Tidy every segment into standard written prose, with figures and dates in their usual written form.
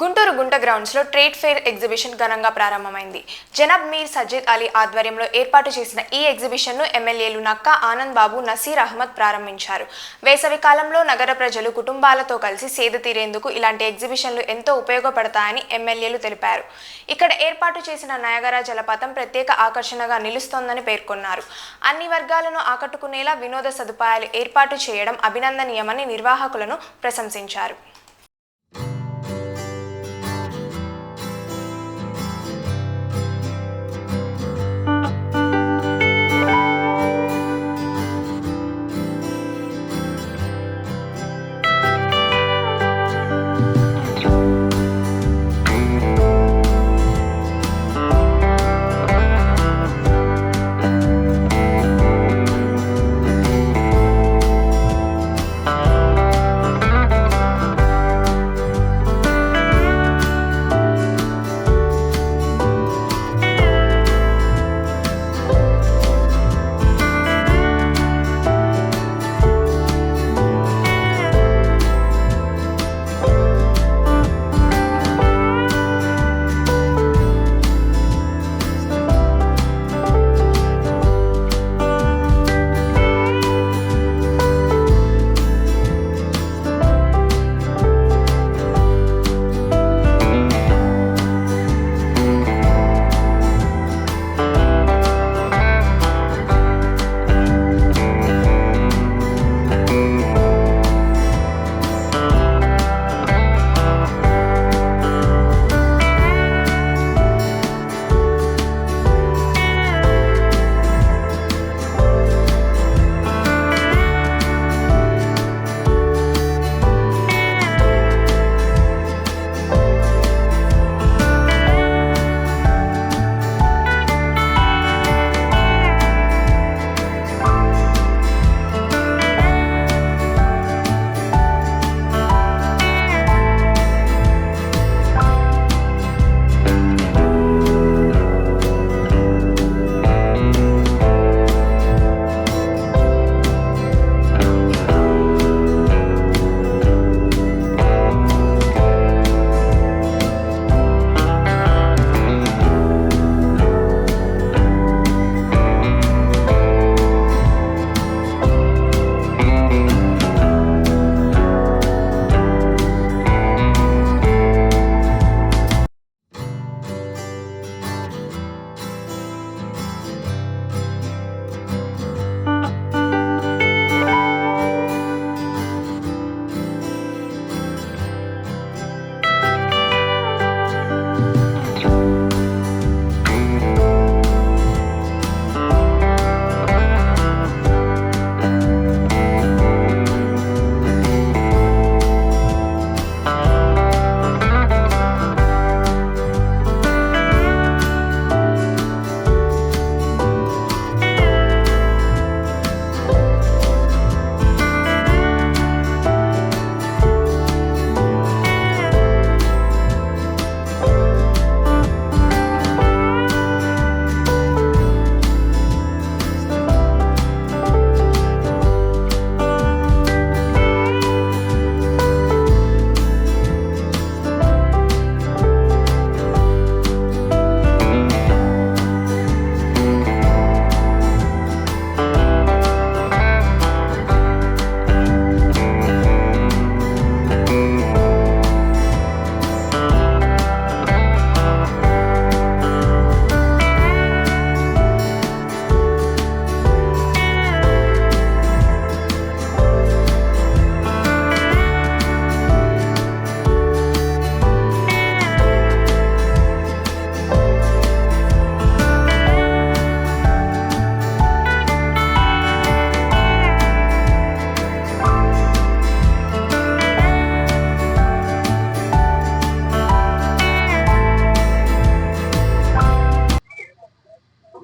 గుంటూరు గుంట గ్రౌండ్స్లో trade fair exhibition ఘనంగా ప్రారంభమైంది. జనాబ్ మీర్ సజ్జద్ అలీ ఆధ్వర్యంలో ఏర్పాటు చేసిన ఈ ఎగ్జిబిషన్ను ఎమ్మెల్యేలు నక్కా ఆనంద్ బాబు, నసీర్ అహ్మద్ ప్రారంభించారు. వేసవి కాలంలో నగర ప్రజలు కుటుంబాలతో కలిసి సేద తీరేందుకు ఇలాంటి ఎగ్జిబిషన్లు ఎంతో ఉపయోగపడతాయని ఎమ్మెల్యేలు తెలిపారు. ఇక్కడ ఏర్పాటు చేసిన నయాగరా జలపాతం ప్రత్యేక ఆకర్షణగా నిలుస్తోందని పేర్కొన్నారు. అన్ని వర్గాలను ఆకట్టుకునేలా వినోద సదుపాయాలు ఏర్పాటు చేయడం అభినందనీయమని నిర్వాహకులను ప్రశంసించారు.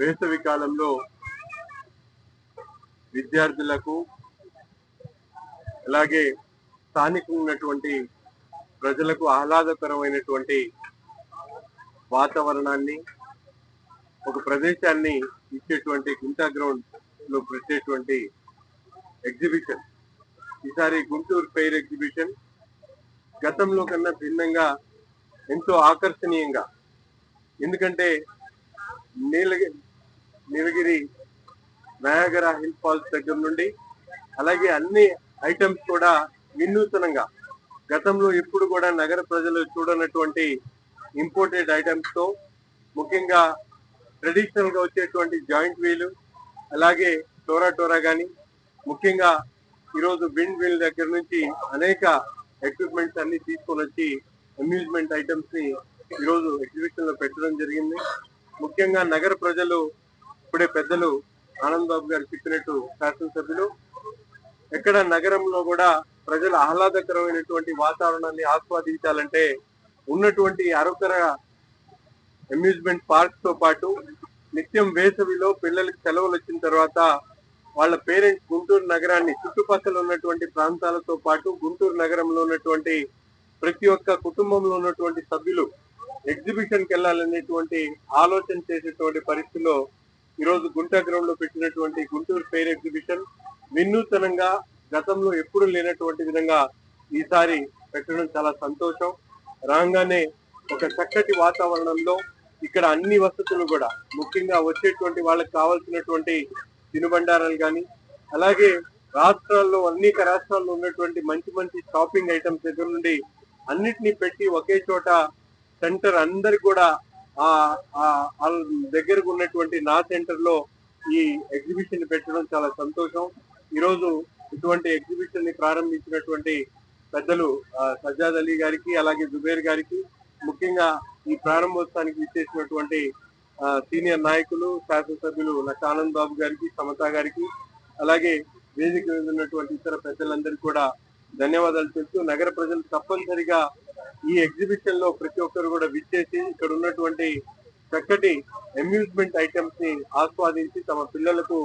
వేసవి కాలంలో విద్యార్థులకు అలాగే స్థానికంగా ఉన్నటువంటి ప్రజలకు ఆహ్లాదకరమైనటువంటి వాతావరణాన్ని ఒక ప్రదేశాన్ని ఇచ్చేటువంటి గుంటా గ్రౌండ్ లో పెట్టేటువంటి ఎగ్జిబిషన్. ఈసారి గుంటూరు ఫెయిర్ ఎగ్జిబిషన్ గతంలో కన్నా భిన్నంగా ఎంతో ఆకర్షణీయంగా, ఎందుకంటే నీలగిరి నయాగరా హిల్ ఫాల్స్ దగ్గర నుండి అలాగే అన్ని ఐటమ్స్ కూడా వినూతనంగా గతంలో ఎప్పుడు కూడా నగర ప్రజలు చూడనటువంటి ఇంపోర్టెడ్ ఐటమ్స్ తో, ముఖ్యంగా ట్రెడిషనల్ గా వచ్చేటువంటి జాయింట్ వీలు, అలాగే టోరా గాని, ముఖ్యంగా ఈరోజు విండ్ వీల్ దగ్గర నుంచి అనేక ఎక్విప్మెంట్స్ అన్ని తీసుకొని వచ్చి అమ్యూజ్మెంట్ ఐటమ్స్ ని ఈరోజు ఎగ్జిబిషన్ లో పెట్టడం జరిగింది. ముఖ్యంగా నగర ప్రజలు, ఇప్పుడే పెద్దలు ఆనంద్ బాబు గారు చెప్పినట్టు, శాసనసభ్యులు, ఎక్కడ నగరంలో కూడా ప్రజలు ఆహ్లాదకరమైనటువంటి వాతావరణాన్ని ఆస్వాదించాలంటే ఉన్నటువంటి అరకొర అమ్యూజ్మెంట్ పార్క్స్ తో పాటు నిత్యం వేసవిలో పిల్లలకి సెలవులు వచ్చిన తర్వాత వాళ్ళ పేరెంట్స్ గుంటూరు నగరాన్ని, చుట్టుపక్కల ఉన్నటువంటి ప్రాంతాలతో పాటు గుంటూరు నగరంలో ఉన్నటువంటి ప్రతి ఒక్క కుటుంబంలో ఉన్నటువంటి సభ్యులు ఎగ్జిబిషన్ కి వెళ్ళాలనేటువంటి ఆలోచన చేసేటువంటి పరిస్థితిలో ఈరోజు గుంటా గ్రౌండ్ లో పెట్టినటువంటి గుంటూరు ఫెయిర్ ఎగ్జిబిషన్ వినూతనంగా, గతంలో ఎప్పుడు లేనటువంటి విధంగా ఈసారి పెట్టడం చాలా సంతోషం. రాగానే ఒక చక్కటి వాతావరణంలో ఇక్కడ అన్ని వసతులు కూడా, ముఖ్యంగా వచ్చేటువంటి వాళ్ళకి కావాల్సినటువంటి తినుబండారాలు కానీ, అలాగే రాష్ట్రాల్లో అనేక రాష్ట్రాల్లో ఉన్నటువంటి మంచి మంచి షాపింగ్ ఐటమ్స్ దగ్గర నుండి అన్నిటినీ పెట్టి ఒకే చోట సెంటర్ అందరికి కూడా ఆ దగ్గరకు ఉన్నటువంటి నా సెంటర్ లో ఈ ఎగ్జిబిషన్ పెట్టడం చాలా సంతోషం. ఈరోజు ఇటువంటి ఎగ్జిబిషన్ ని ప్రారంభించినటువంటి పెద్దలు సజ్జాద్ అలీ గారికి, అలాగే జుబేర్ గారికి, ముఖ్యంగా ఈ ప్రారంభోత్సవానికి ఇచ్చేసినటువంటి సీనియర్ నాయకులు, శాసనసభ్యులు నక్క ఆనంద్ బాబు గారికి, సమతా గారికి, అలాగే వేదిక మీద ఉన్నటువంటి ఇతర పెద్దలందరికీ కూడా ధన్యవాదాలు చెప్తూ, నగర ప్రజలు తప్పనిసరిగా ఈ ఎగ్జిబిషన్ లో ప్రతి ఒక్కరు కూడా విచ్చేసి ఇక్కడ ఉన్నటువంటి చక్కటి అమ్యూజ్మెంట్ ఐటమ్స్ ని ఆస్వాదించి తమ పిల్లలకు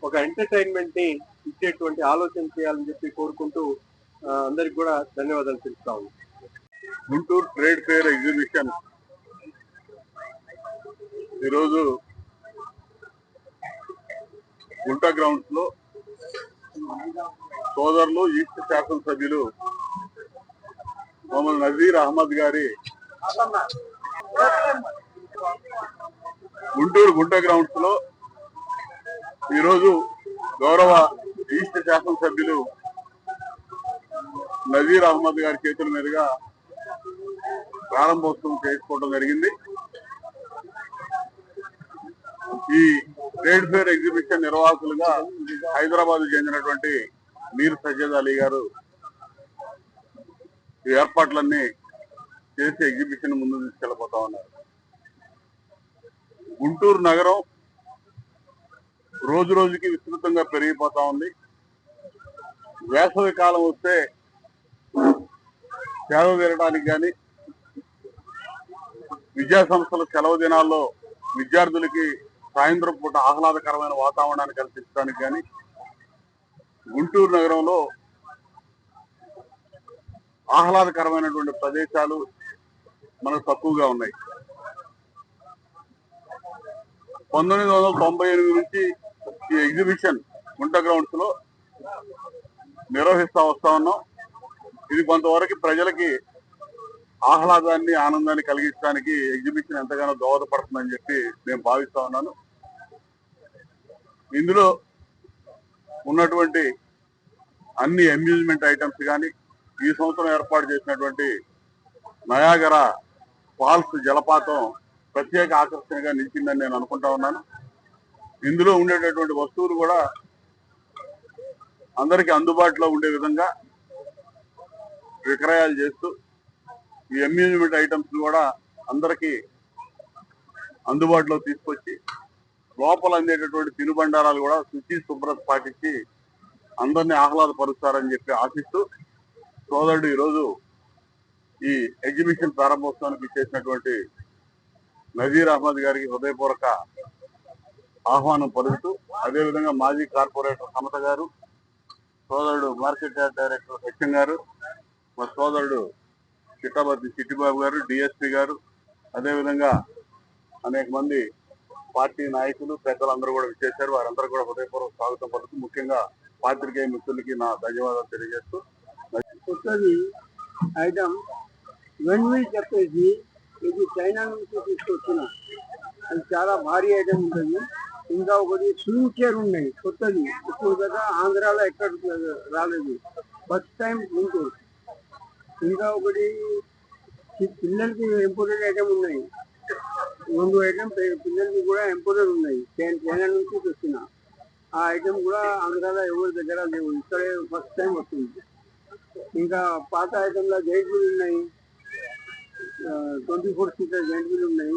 ఒక ఎంటర్టైన్మెంట్ ని ఇచ్చేటువంటి ఆలోచన చేయాలని చెప్పి కోరుకుంటూ అందరికి కూడా ధన్యవాదాలు తెలుపుతాము. గుంటూరు ట్రేడ్ ఫేర్ ఎగ్జిబిషన్ ఈరోజు గుంటా గ్రౌండ్స్ లో సోదరులు ఈస్ట్ శాసనసభ్యులు మొహమ్మద్ నజీర్ అహ్మద్ గారి గుంటూరు గుంటా గ్రౌండ్స్ లో ఈరోజు గౌరవ ఈస్ట్ శాసనసభ్యులు నజీర్ అహ్మద్ గారి చేతుల మీదుగా ప్రారంభోత్సవం చేసుకోవడం జరిగింది. ఈ ట్రేడ్ ఫేర్ ఎగ్జిబిషన్ నిర్వాహకులుగా హైదరాబాద్ చెందినటువంటి మీర్ సజ్జద్ అలీ గారు ఈ ఏర్పాట్లన్నీ చేసి ఎగ్జిబిషన్ ముందు తీసుకెళ్లిపోతా ఉన్నారు. గుంటూరు నగరం రోజు రోజుకి విస్తృతంగా పెరిగిపోతా ఉంది. వేసవి కాలం వస్తే సేవ తీరడానికి కానీ, విద్యా సంస్థల సెలవు దినాల్లో విద్యార్థులకి సాయంత్రం పూట ఆహ్లాదకరమైన వాతావరణాన్ని కల్పించడానికి కానీ గుంటూరు నగరంలో ఆహ్లాదకరమైనటువంటి ప్రదేశాలు మనకు తక్కువగా ఉన్నాయి. 1998 నుంచి ఈ ఎగ్జిబిషన్ గుంటా గ్రౌండ్స్ లో నిర్వహిస్తా వస్తా ఉన్నాం. ఇది కొంతవరకు ప్రజలకి ఆహ్లాదాన్ని, ఆనందాన్ని కలిగించడానికి ఎగ్జిబిషన్ ఎంతగానో దోహదపడుతుందని చెప్పి నేను భావిస్తా ఉన్నాను. ఇందులో ఉన్నటువంటి అన్ని అమ్యూజ్మెంట్ ఐటమ్స్ కానీ, ఈ సంవత్సరం ఏర్పాటు చేసినటువంటి నయాగరా ఫాల్స్ జలపాతం ప్రత్యేక ఆకర్షణగా నిలిచిందని నేను అనుకుంటా ఉన్నాను. ఇందులో ఉండేటటువంటి వస్తువులు కూడా అందరికీ అందుబాటులో ఉండే విధంగా విక్రయాలు చేస్తూ, ఈ అమ్యూజ్మెంట్ ఐటమ్స్ కూడా అందరికీ అందుబాటులో తీసుకొచ్చి లోపల అందేటటువంటి తినుబండారాలు కూడా శుచి శుభ్రత పాటించి అందరినీ ఆహ్లాదపరుస్తారని చెప్పి ఆశిస్తూ, సోదరుడు ఈరోజు ఈ ఎగ్జిబిషన్ ప్రారంభోత్సవానికి చేసినటువంటి నజీర్ అహ్మద్ గారికి హృదయపూర్వక ఆహ్వానం పలుకుతూ, అదేవిధంగా మాజీ కార్పొరేటర్ సమత గారు, సోదరుడు మార్కెట్ డైరెక్టర్ సత్యం గారు, మా సోదరుడు చిట్టాబత్తి చిట్టిబాబు గారు, డిఎస్పీ గారు, అదేవిధంగా అనేక మంది పార్టీ నాయకులు, పెద్దలందరూ కూడా విచ్చేశారు. వారందరూ కూడా హృదయపూర్వక స్వాగతం పలుకుతూ, ముఖ్యంగా పాత్రికేయ మిత్రులకి నా ధన్యవాదాలు తెలియజేస్తూ, కొత్తది ఐటమ్ వెంటనే చెప్పేసి ఇది చైనా నుంచి తీసుకొచ్చిన, అది చాలా భారీ ఐటమ్ ఉంటుంది. ఇంకా ఒకటి స్వింగ్ చైర్ ఉన్నాయి కొత్తది, ఇప్పుడు కదా ఆంధ్రాలో ఎక్కడ రాలేదు, ఫస్ట్ టైం గుంటూరు. ఇంకా ఒకటి పిల్లలకి ఇంపోర్టెడ్ ఐటమ్ ఉన్నాయి, 2 ఐటమ్ పిల్లలకి కూడా ఇంపోర్టెడ్ ఉన్నాయి, చైనా నుంచి తెచ్చిన. ఆ ఐటమ్ కూడా ఆంధ్రాలో ఎవరి దగ్గర లేవు, ఇక్కడే ఫస్ట్ టైం వస్తుంది. ఇంకా పాత ఐటమ్లో జైంట్ వీల్ ఉన్నాయి, 24 సీటర్ జైంట్ వీల్ ఉన్నాయి,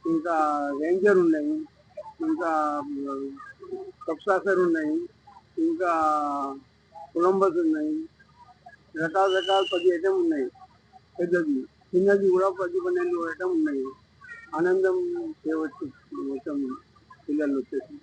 ఇంకా రేంజర్ ఉన్నాయి, ఇంకా సబ్సాసర్ ఉన్నాయి, ఇంకా కొలంబస్ ఉన్నాయి. రకాల 10 ఐటమ్ ఉన్నాయి. పెద్దది చిన్నది కూడా 10-12 ఐటమ్ ఉన్నాయి. ఆనందం చేయవచ్చు మొత్తం పిల్లలు వచ్చేసి.